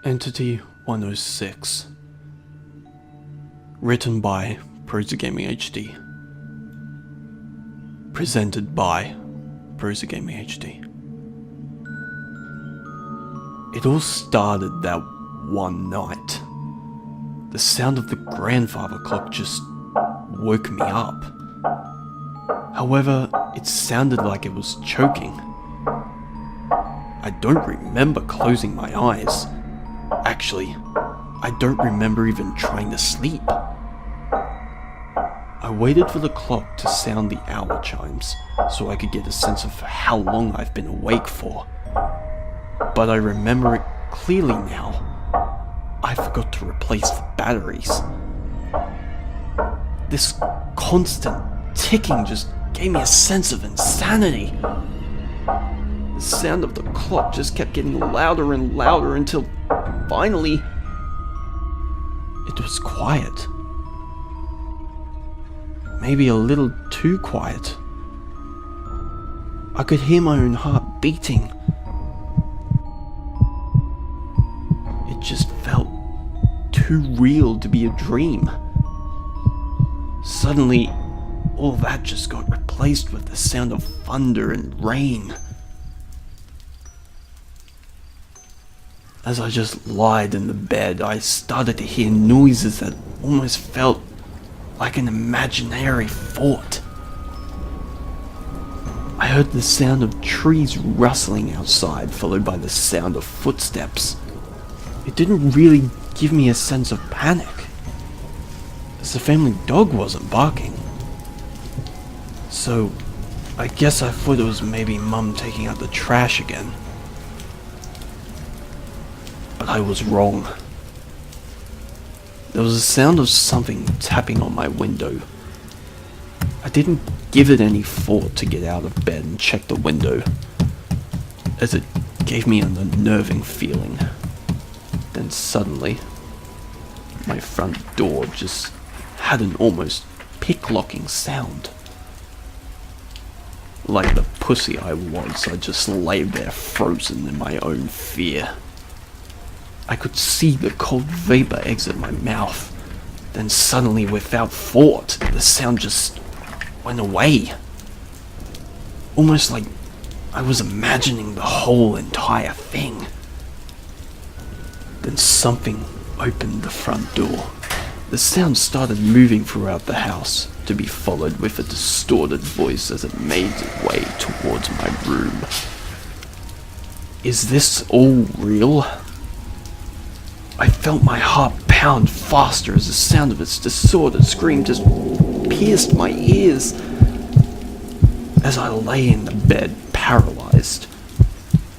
Entity 106. Written by ProzofgamingHD. Presented by ProzofgamingHD. It all started that one night. The sound of the grandfather clock just woke me up. However, it sounded like it was choking. I don't remember closing my eyes. Actually, I don't remember even trying to sleep. I waited for the clock to sound the hour chimes so I could get a sense of how long I've been awake for. But I remember it clearly now. I forgot to replace the batteries. This constant ticking just gave me a sense of insanity. The sound of the clock just kept getting louder and louder until finally it was quiet. Maybe a little too quiet. I could hear my own heart beating. It just felt too real to be a dream. Suddenly, all that just got replaced with the sound of thunder and rain. As I just lied in the bed, I started to hear noises that almost felt like an imaginary fort. I heard the sound of trees rustling outside, followed by the sound of footsteps. It didn't really give me a sense of panic, as the family dog wasn't barking. So, I guess I thought it was maybe Mum taking out the trash again. But I was wrong. There was a sound of something tapping on my window. I didn't give it any thought to get out of bed and check the window, as it gave me an unnerving feeling. Then suddenly, my front door just had an almost pick-locking sound. Like the pussy I was, I just lay there frozen in my own fear. I could see the cold vapor exit my mouth. Then suddenly, without thought, the sound just went away. Almost like I was imagining the whole entire thing. Then something opened the front door. The sound started moving throughout the house, to be followed with a distorted voice as it made its way towards my room. Is this all real? I felt my heart pound faster as the sound of its distorted scream just pierced my ears. As I lay in the bed, paralyzed,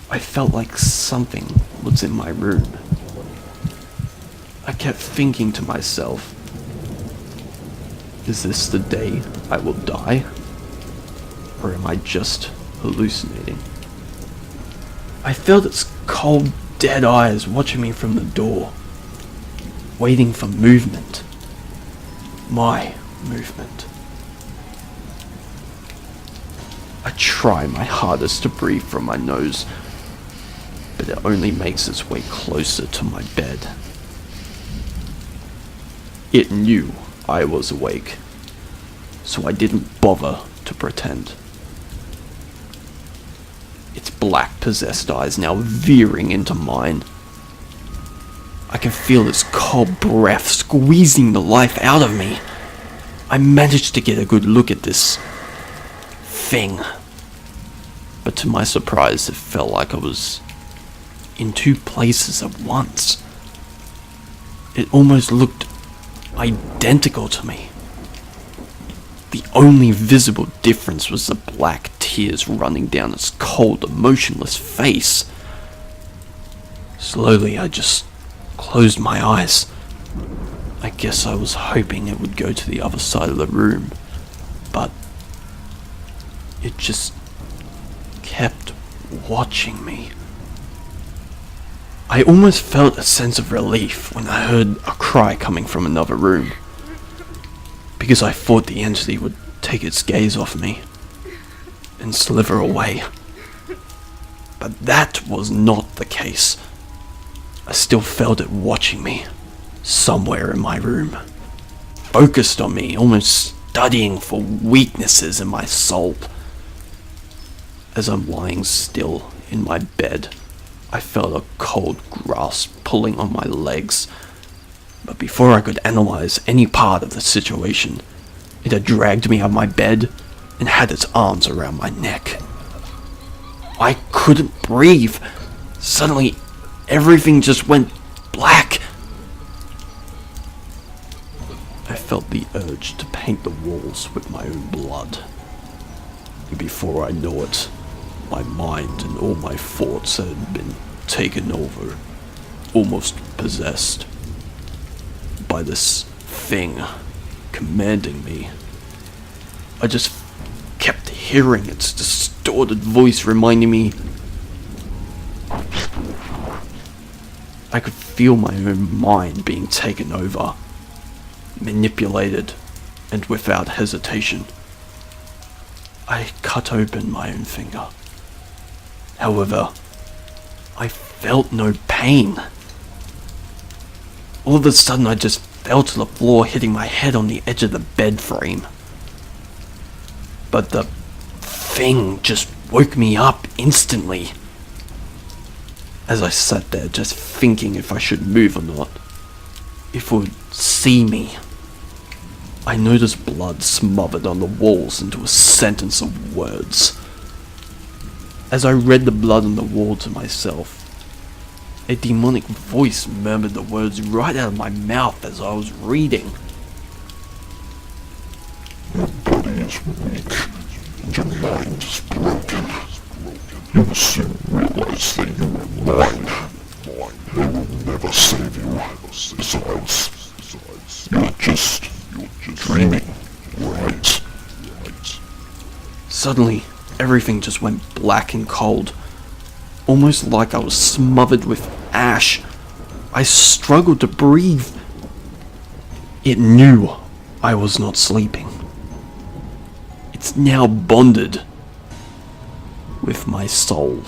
I felt like something was in my room. I kept thinking to myself, is this the day I will die? Or am I just hallucinating? I felt its cold, dead eyes watching me from the door, waiting for movement. My movement. I try my hardest to breathe from my nose, but it only makes its way closer to my bed. It knew I was awake, so I didn't bother to pretend. Its black possessed eyes now veering into mine. I can feel its cold breath squeezing the life out of me. I managed to get a good look at this thing, but to my surprise it felt like I was in two places at once. It almost looked identical to me. The only visible difference was the black tears running down its cold, emotionless face. Slowly, I just closed my eyes. I guess I was hoping it would go to the other side of the room, but it just kept watching me. I almost felt a sense of relief when I heard a cry coming from another room, because I thought the entity would take its gaze off me and slither away. But that was not the case. I still felt it watching me, somewhere in my room, focused on me, almost studying for weaknesses in my soul. As I'm lying still in my bed, I felt a cold grasp pulling on my legs, but before I could analyze any part of the situation, it had dragged me out of my bed and had its arms around my neck. I couldn't breathe. Suddenly, everything just went black. I felt the urge to paint the walls with my own blood. And before I knew it, my mind and all my thoughts had been taken over, almost possessed, by this thing commanding me. I just kept hearing its distorted voice reminding me. I could feel my own mind being taken over, manipulated, and without hesitation. I cut open my own finger. However, I felt no pain. All of a sudden I just fell to the floor, hitting my head on the edge of the bed frame. But the thing just woke me up instantly. As I sat there just thinking if I should move or not, if it would see me, I noticed blood smothered on the walls into a sentence of words. As I read the blood on the wall to myself, a demonic voice murmured the words right out of my mouth as I was reading. Your body is weak, and your mind is broken. You soon realize that you are mine. I will never save you. Besides, you're just dreaming, right? Suddenly, everything just went black and cold, almost like I was smothered with ash. I struggled to breathe. It knew I was not sleeping. It's now bonded with my soul.